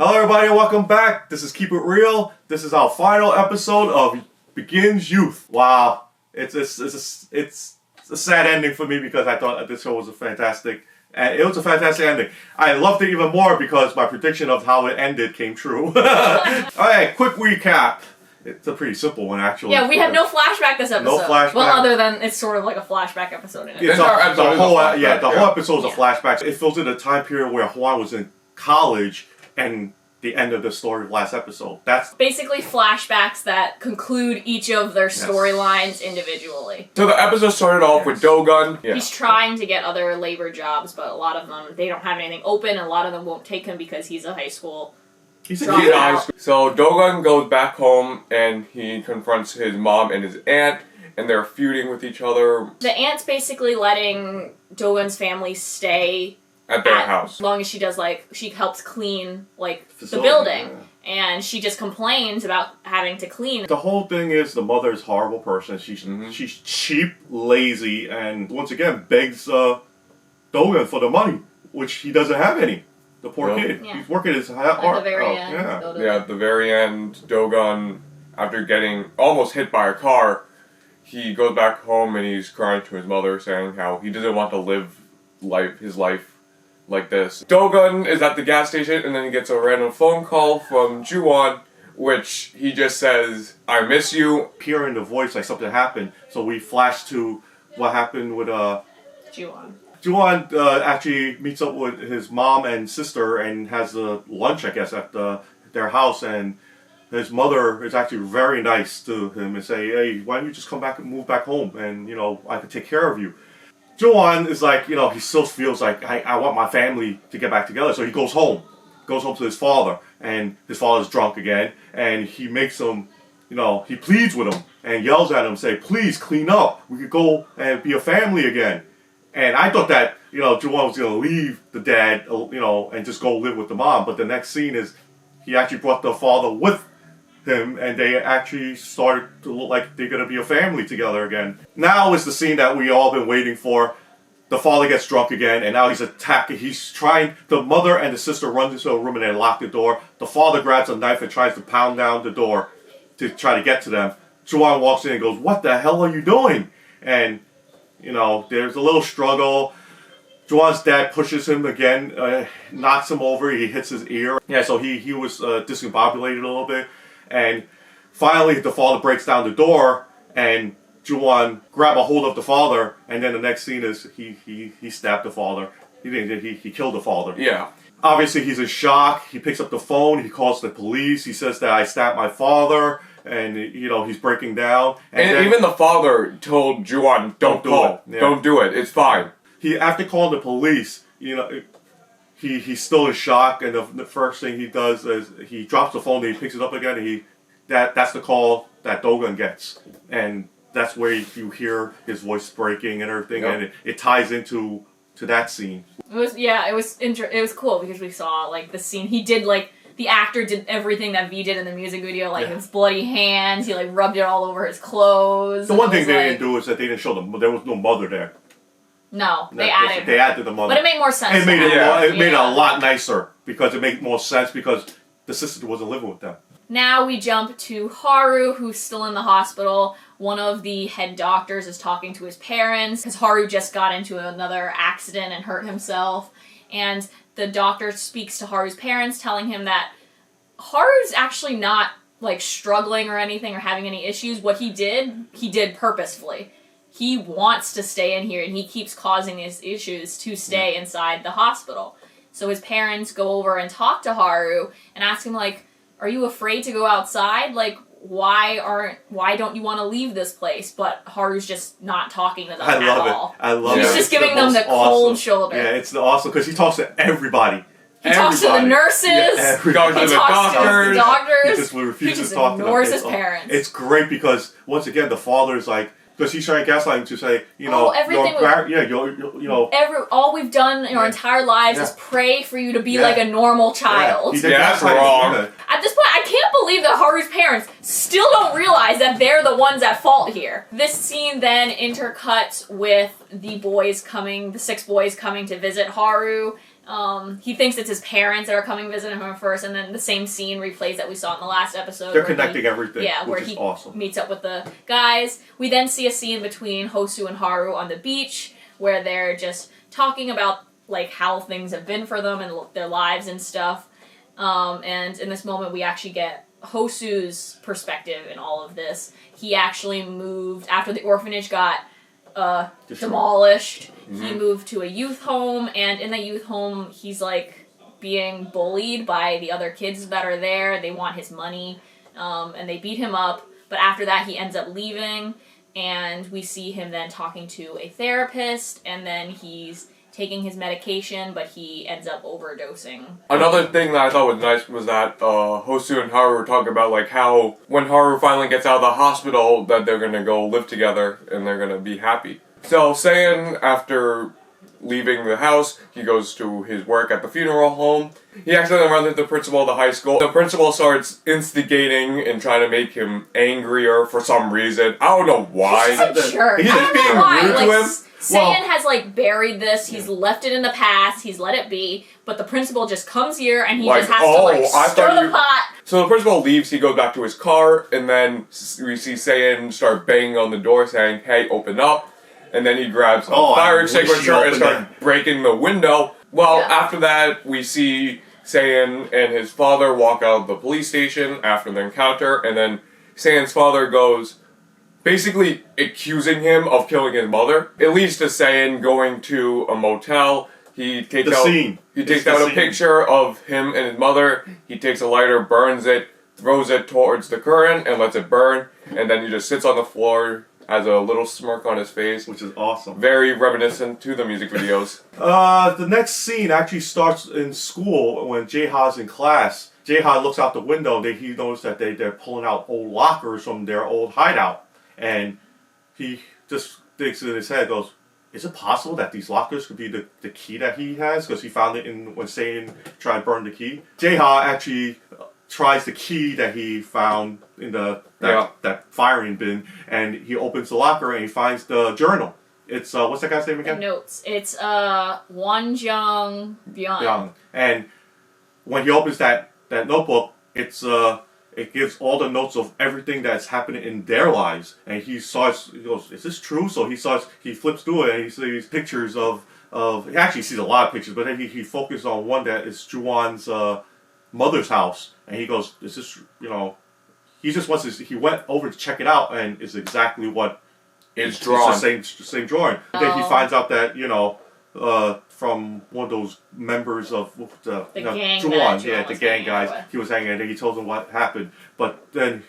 Hello everybody and welcome back. This is Keep It Real. This is our final episode of Begins Youth. Wow. It's a sad ending for me because I thought this show was a fantastic ending. I loved it even more because my prediction of how it ended came true. Alright, quick recap. It's a pretty simple one, actually. Yeah, we have no flashback this episode. No flashback. Well, other than it's sort of like a flashback episode in it. Yeah, the whole episode is a flashback. It fills in a time period where Juan was in college and the end of the story of last episode. That's basically flashbacks that conclude each of their storylines individually. So the episode started off with Doan. Yeah. He's trying to get other labor jobs, but a lot of them, they don't have anything open, and a lot of them won't take him because he's a high school. He's a kid. So Doan goes back home and he confronts his mom and his aunt, and they're feuding with each other. The aunt's basically letting Doan's family stay at their house. As long as she does, she helps clean, the building. Yeah. And she just complains about having to clean. The whole thing is the mother is a horrible person. She's cheap, lazy, and once again begs Doan for the money, which he doesn't have any. The poor kid. Yeah. He's working his heart out. At the very end. At the very end, Doan, after getting almost hit by a car, he goes back home and he's crying to his mother, saying how he doesn't want to live his life like this. Doan is at the gas station and then he gets a random phone call from Juan, which he just says, "I miss you." Hearing the voice like something happened, so we flash to what happened with Juan. Juan actually meets up with his mom and sister and has lunch, I guess, at their house, and his mother is actually very nice to him and say, "Hey, why don't you just come back and move back home, and I can take care of you." Juan is like, he still feels like I want my family to get back together, so he goes home to his father, and his father's drunk again, and he makes him, he pleads with him and yells at him, say, "Please clean up. We could go and be a family again." And I thought that, Juan was going to leave the dad, and just go live with the mom. But the next scene is he actually brought the father with him, and they actually started to look like they're going to be a family together again. Now is the scene that we all been waiting for. The father gets drunk again, and now he's attacking. The mother and the sister run into a room and they lock the door. The father grabs a knife and tries to pound down the door to try to get to them. Juan walks in and goes, "What the hell are you doing?" And there's a little struggle. Juan's dad pushes him again, knocks him over, he hits his ear. Yeah, so he was discombobulated a little bit. And finally the father breaks down the door, and Juan grabs a hold of the father, and then the next scene is he stabbed the father. He killed the father. Yeah. Obviously he's in shock. He picks up the phone, he calls the police, he says that I stabbed my father. And he's breaking down, and then, even the father told Juan, "Don't do it. Yeah. Don't do it. It's fine." He, after calling the police, he's still in shock, and the first thing he does is he drops the phone, and he picks it up again, and that's the call that Doan gets, and that's where you hear his voice breaking and everything, and it ties into that scene. It was cool because we saw the scene he did The actor did everything that V did in the music video, his bloody hands, he rubbed it all over his clothes. The one thing they didn't do is that they didn't show there was no mother there. No, they added the mother. But it made more sense. It made it a lot nicer because it made more sense because the sister wasn't living with them. Now we jump to Haru, who's still in the hospital. One of the head doctors is talking to his parents because Haru just got into another accident and hurt himself. And the doctor speaks to Haru's parents, telling him that Haru's actually not, struggling or anything or having any issues. What he did purposefully. He wants to stay in here, and he keeps causing these issues to stay inside the hospital. So his parents go over and talk to Haru and ask him, are you afraid to go outside? Why don't you want to leave this place? But Haru's just not talking to them at all. I love it. He's just giving them the cold shoulder. Yeah, it's awesome because he talks to everybody. He talks to the nurses. Yeah, he talks to the doctors. He just refuses to talk to them. Ignores his parents. It's great because once again the father is because he's trying to gaslight him to say, all we've done in our entire lives is pray for you to be a normal child. Yeah, that's wrong. At this point, I can't believe that Haru's parents still don't realize that they're the ones at fault here. This scene then intercuts with the 6 boys coming to visit Haru. He thinks it's his parents that are coming visiting him first, and then the same scene replays that we saw in the last episode. They're connecting everything, where he awesome. Meets up with the guys. We then see a scene between Hosu and Haru on the beach, where they're just talking about like how things have been for them and their lives and stuff. And in this moment, we actually get Hosu's perspective in all of this. He actually moved after the orphanage got demolished. Mm-hmm. He moved to a youth home, and in the youth home, he's like being bullied by the other kids that are there. They want his money, and they beat him up. But after that, he ends up leaving, and we see him then talking to a therapist, and then he's taking his medication, but he ends up overdosing. Another thing that I thought was nice was that Hosu and Haru were talking about like how when Haru finally gets out of the hospital that they're gonna go live together and they're gonna be happy. So Saiyan, after leaving the house, he goes to his work at the funeral home. He accidentally runs into the principal of the high school. The principal starts instigating and trying to make him angrier for some reason. I don't know why. He's a jerk. He's just being rude to him. Saiyan has like buried this, he's left it in the past, he's let it be, but the principal just comes here and he just has to stir the pot. So the principal leaves, he goes back to his car, and then we see Saiyan start banging on the door saying, "Hey, open up." And then he grabs a fire extinguisher and starts breaking the window. Well, after that, we see Saiyan and his father walk out of the police station after the encounter, and then Saiyan's father goes, basically accusing him of killing his mother. It leads to Saiyan going to a motel. He takes out a picture of him and his mother. He takes a lighter, burns it, throws it towards the current, and lets it burn. And then he just sits on the floor, has a little smirk on his face. Which is awesome. Very reminiscent to the music videos. The next scene actually starts in school when Jaeha's in class. Jaeha looks out the window and he notices that they're pulling out old lockers from their old hideout. And he just thinks in his head, goes, is it possible that these lockers could be the key that he has? Because he found it when Saiyan tried to burn the key. Jaeha actually tries the key that he found in that firing bin, and he opens the locker and he finds the journal. It's, what's that guy's name again? The notes. It's Juan Byung. And when he opens that notebook, it gives all the notes of everything that's happening in their lives, and he goes, is this true? So he flips through it and he sees pictures of he actually sees a lot of pictures, but then he focuses on one that is Juwan's mother's house, and he goes, is this, he just wants he went over to check it out, and it's exactly what it's drawn. It's the same drawing. Oh. Then he finds out that, from one of those members of the gang, Juan, the gang guys, he was hanging out, and he tells them what happened. But then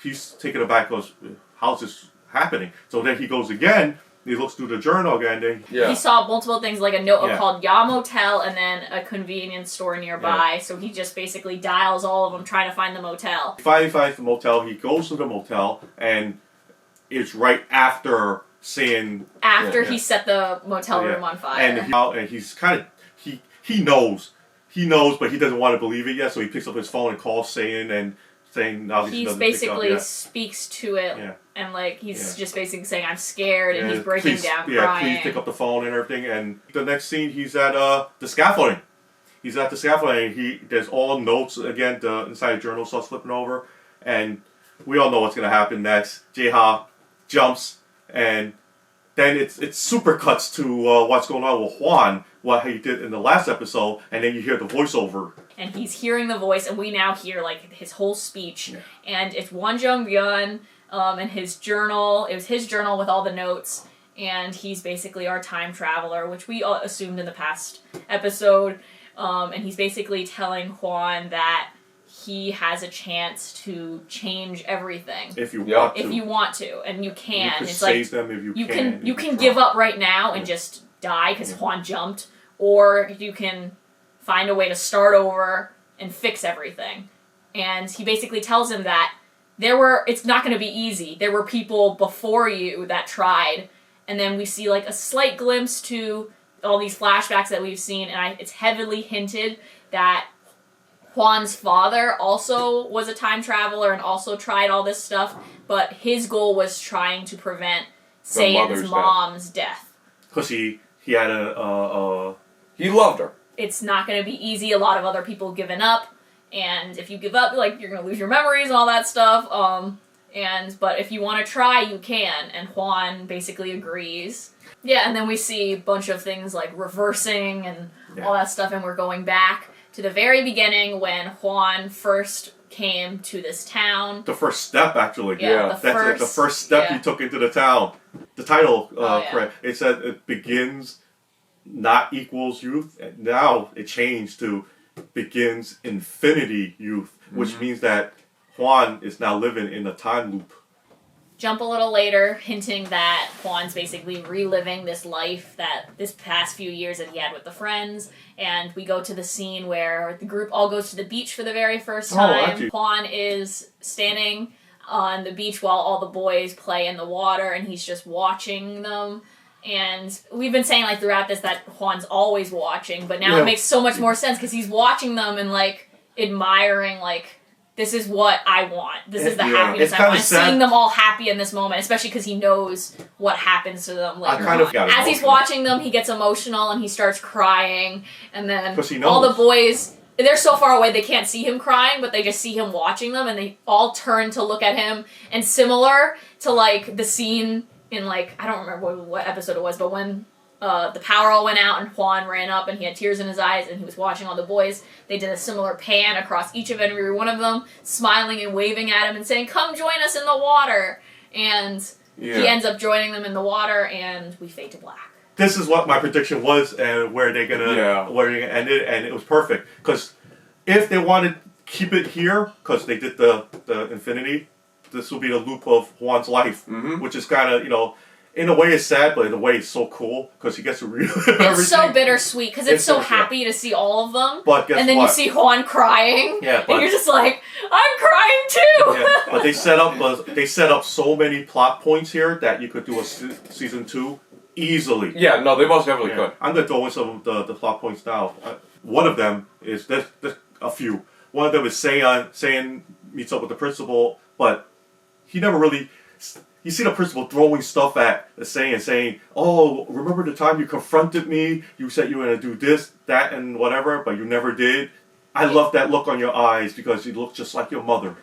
he's taken aback, goes, how's this happening? So then he goes again, he looks through the journal again. He saw multiple things, like a note called Ya Motel, and then a convenience store nearby. Yeah. So he just basically dials all of them, trying to find the motel. He finally finds the motel, he goes to the motel, and it's right after seeing he set the motel room on fire, and he's kind of he knows, but he doesn't want to believe it yet. So he picks up his phone and calls Saiyan and saying now he basically speaks to it, and he's just basically saying I'm scared, and he's breaking down, crying. Please pick up the phone and everything. And the next scene, he's at the scaffolding. He's at the scaffolding. There's all notes again. The inside the journal starts flipping over, and we all know what's gonna happen next. Jaeha jumps. And then it super cuts to what's going on with Juan, what he did in the last episode, and then you hear the voiceover. And he's hearing the voice, and we now hear his whole speech. Yeah. And it's Juan Byung and his journal. It was his journal with all the notes, and he's basically our time traveler, which we assumed in the past episode. And he's basically telling Juan that he has a chance to change everything if you want to. If you want to, and you can. You can save them if you can. You can give up right now and just die because Juan jumped, or you can find a way to start over and fix everything. And he basically tells him that it's not going to be easy. There were people before you that tried, and then we see a slight glimpse to all these flashbacks that we've seen, and it's heavily hinted that Juan's father also was a time traveler and also tried all this stuff, but his goal was trying to prevent Seiyan's mom's death. Because he had he loved her. It's not going to be easy. A lot of other people given up, and if you give up, like, you're going to lose your memories and all that stuff. But if you want to try, you can. And Juan basically agrees. Yeah, and then we see a bunch of things like reversing and all that stuff, and we're going back to the very beginning when Juan first came to this town. The first step, actually. Yeah. That's the first step he took into the town. The title, it said it begins not equals youth. And now it changed to begins infinity youth, which means that Juan is now living in a time loop. Jump a little later, hinting that Juan's basically reliving this life that this past few years that he had with the friends, and we go to the scene where the group all goes to the beach for the very first time. Juan is standing on the beach while all the boys play in the water, and he's just watching them. And we've been saying, like, throughout this that Juan's always watching, but now it makes so much more sense because he's watching them and, like, admiring, like, this is what I want. This is the happiness I want. Seeing them all happy in this moment, especially because he knows what happens to them later on. As he's watching them, he gets emotional and he starts crying. And then all the boys, they're so far away they can't see him crying, but they just see him watching them and they all turn to look at him. And similar to, like, the scene in, like, I don't remember what episode it was, but when the power all went out and Juan ran up and he had tears in his eyes and he was watching all the boys, they did a similar pan across each of every one of them, smiling and waving at him and saying, "Come join us in the water." And he ends up joining them in the water, and we fade to black. This is what my prediction was, and where they're gonna end it, and it was perfect. Because if they wanted to keep it here, because they did the infinity, this will be the loop of Juan's life, which is kind of, in a way it's sad, but in a way it's so cool because he gets to relive everything. It's so bittersweet because it's so happy to see all of them. But guess and then what? you see Juan crying, and you're just like, I'm crying too. But they set up so many plot points here that you could do a season 2 easily. Yeah, no, they most definitely could. I'm gonna throw in some of the plot points now. One of them is there's a few. One of them is Seiyan meets up with the principal, but he never really. You see the principal throwing stuff at Seiyan, saying, "Oh, remember the time you confronted me? You said you were going to do this, that, and whatever, but you never did." I love that look on your eyes because you look just like your mother.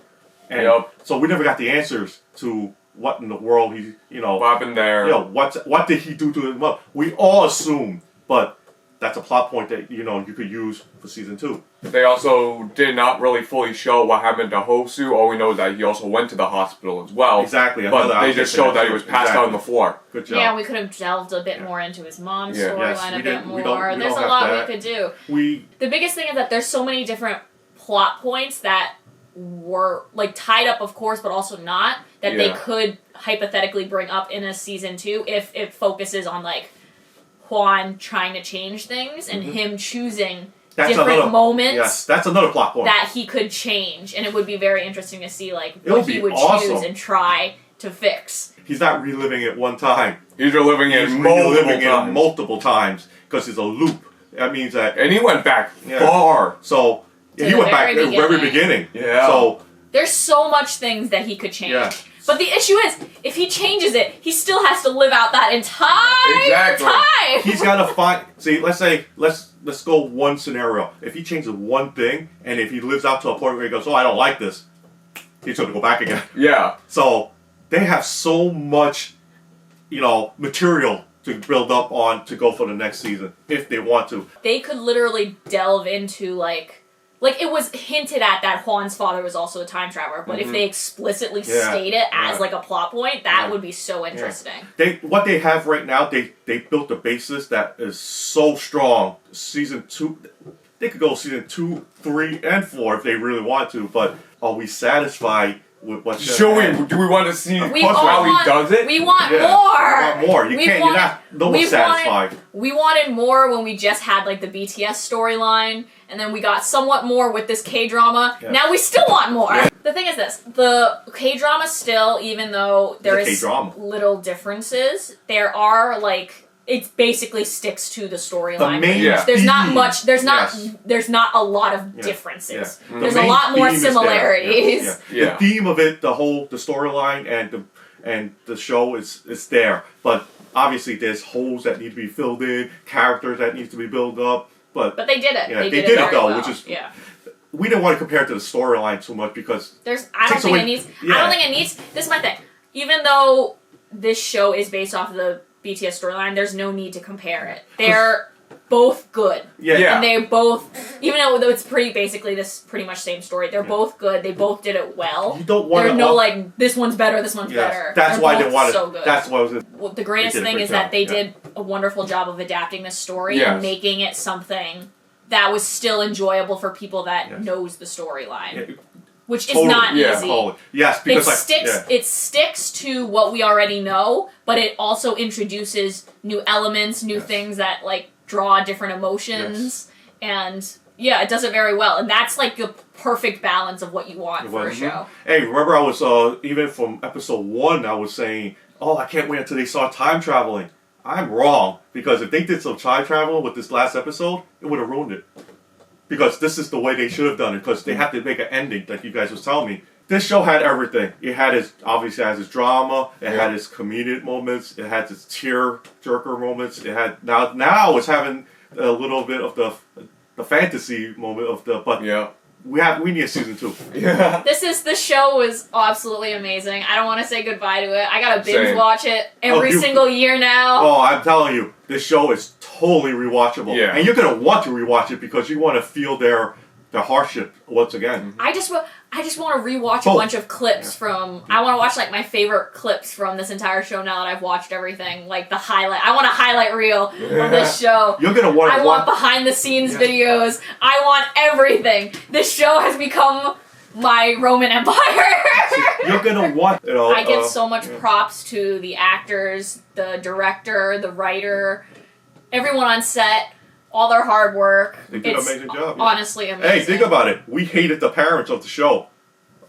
And so we never got the answers to what in the world what happened there. What did he do to his mother? We all assume, but that's a plot point that you could use for season 2. They also did not really fully show what happened to Hosu. All we know is that he also went to the hospital as well. Exactly. But they just showed that he was passed out on the floor. Good job. Yeah, we could have delved a bit more into his mom's storyline a bit more. We There's a lot we could do. The biggest thing is that there's so many different plot points that were, like, tied up, of course, but also not, that they could hypothetically bring up in a season 2 if it focuses on, like, Juan trying to change things and him choosing different moments. Yes, that's another plot point that he could change, and it would be very interesting to see, like, what he would choose and try to fix. He's not reliving it one time. He's reliving it multiple times because it's a loop. That means that, and he went back far. So he went back to the very beginning. Yeah. So there's so much things that he could change. Yeah. But the issue is, if he changes it, he still has to live out that entire time. He's got to find. See, let's go one scenario. If he changes one thing, and if he lives out to a point where he goes, "Oh, I don't like this," he's going to go back again. Yeah. So they have so much, material to build up on to go for the next season if they want to. They could literally delve into like it was hinted at that Juan's father was also a time traveler, but if they explicitly state it as like a plot point, that would be so interesting. What they have right now, they built a basis that is so strong. Season 2, they could go season 2, 3, and 4 if they really want to, but are we satisfied with what? Do we want to see how he does it? We want more. We want more. You're not satisfied. We wanted more when we just had, like, the BTS storyline, and then we got somewhat more with this K-drama. Yeah. Now we still want more. Yeah. The thing is this, the K-drama still, even though there is little differences, there are, like, it basically sticks to the storyline. main There's not theme. much. There's not. Yes. There's not a lot of Yeah. differences. Yeah. There's The a main lot more theme is there. similarities. Yeah. The theme of it, the storyline and the show is there, but obviously there's holes that need to be filled in, characters that need to be built up. But But they did it. Yeah, they they did did it it very though, well. which is- yeah. we didn't want to compare it to the storyline too much because I don't takes think away- it needs. yeah. I don't think it needs. This is my thing. Even though this show is based off of the BTS storyline, there's no need to compare it. They're both good. Yeah. And they both, even though it's pretty much same story. They're both good. They both did it well. you don't want There's to no like this one's better, this one's Yes. better. That's They're why both they wanted. so good. That's why I was. Well, the greatest They did a thing great is that job, they yeah. did a wonderful job of adapting this story Yes. and making it something that was still enjoyable for people that Yes. knows the storyline, Yeah, which is totally, not yeah, easy. totally. Yes, It because sticks. It sticks to what we already know, but it also introduces new elements, new Yes. things that like draw different emotions, and yeah, it does it very well. And that's like the perfect balance of what you want for a show. Hey, remember I was even from episode 1, I was saying, "Oh, I can't wait until they start time traveling." I'm wrong because if they did some time travel with this last episode, it would have ruined it. Because this is the way they should have done it. Because they have to make an ending, like you guys was telling me. This show had everything. It had obviously has its drama. It had its comedic moments. It had its tear jerker moments. It had now it's having a little bit of the fantasy moment of the. But Yeah. we need a season 2. Yeah. The show was absolutely amazing. I don't want to say goodbye to it. I gotta binge Same. watch it every single year now. Oh, I'm telling you, this show is totally rewatchable. Yeah. And you're gonna want to rewatch it because you want to feel their hardship once again. I just want to rewatch a Oh. bunch of clips from. I want to watch like my favorite clips from this entire show now that I've watched everything. Like the highlight. I want a highlight reel of this show. You're gonna want to I want behind the scenes videos. I want everything. This show has become my Roman Empire. You're gonna want. I give so much props to the actors, the director, the writer, everyone on set, all their hard work. They did an It's amazing job. Yeah. honestly amazing. Hey, think about it. We hated the parents of the show.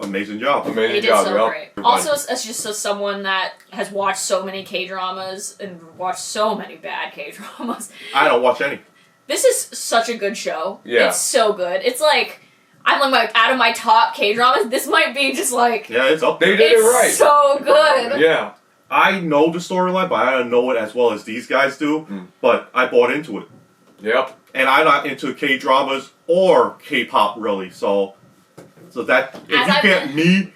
Amazing job. They Amazing did job, so yeah. great. Also, as just as someone that has watched so many K-dramas and watched so many bad K-dramas, I don't watch any. this is such a good show. Yeah. It's so good. It's like, I'm like out of my top K-dramas, this might be just like, Yeah, it's up They there. did it it's right. so good. Yeah. I know the storyline, but I don't know it as well as these guys do. But I bought into it. Yep. And I'm not into K-dramas or K-pop really. So that if As you I've get me,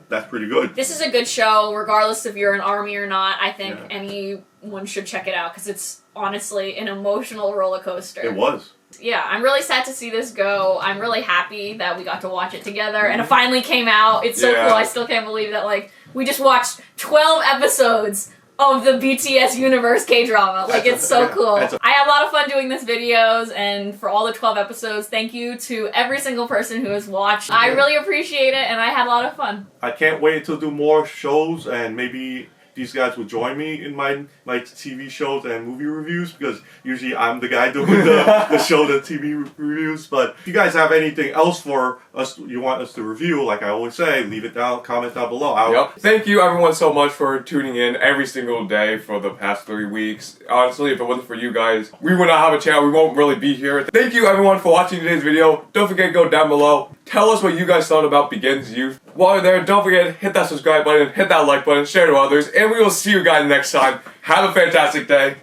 that's pretty good. This is a good show, regardless if you're an army or not. I think Yeah. anyone should check it out because it's honestly an emotional roller coaster. It was. Yeah, I'm really sad to see this go. I'm really happy that we got to watch it together and it finally came out. It's so Yeah. cool. I still can't believe that like we just watched 12 episodes of the BTS Universe K-drama. Like, it's so cool. I had a lot of fun doing this videos, and for all the 12 episodes, thank you to every single person who has watched. I really appreciate it, and I had a lot of fun. I can't wait to do more shows, and maybe these guys will join me in my TV shows and movie reviews, because usually I'm the guy doing the show, the TV reviews. But if you guys have anything else for us, you want us to review, like I always say, leave it down, comment down below. Yep. Thank you everyone so much for tuning in every single day for the past 3 weeks. Honestly, if it wasn't for you guys, we would not have a channel. We won't really be here. Thank you everyone for watching today's video. Don't forget to go down below. Tell us what you guys thought about Begins Youth. While you're there, don't forget, hit that subscribe button, hit that like button, share to others, and we will see you guys next time. Have a fantastic day.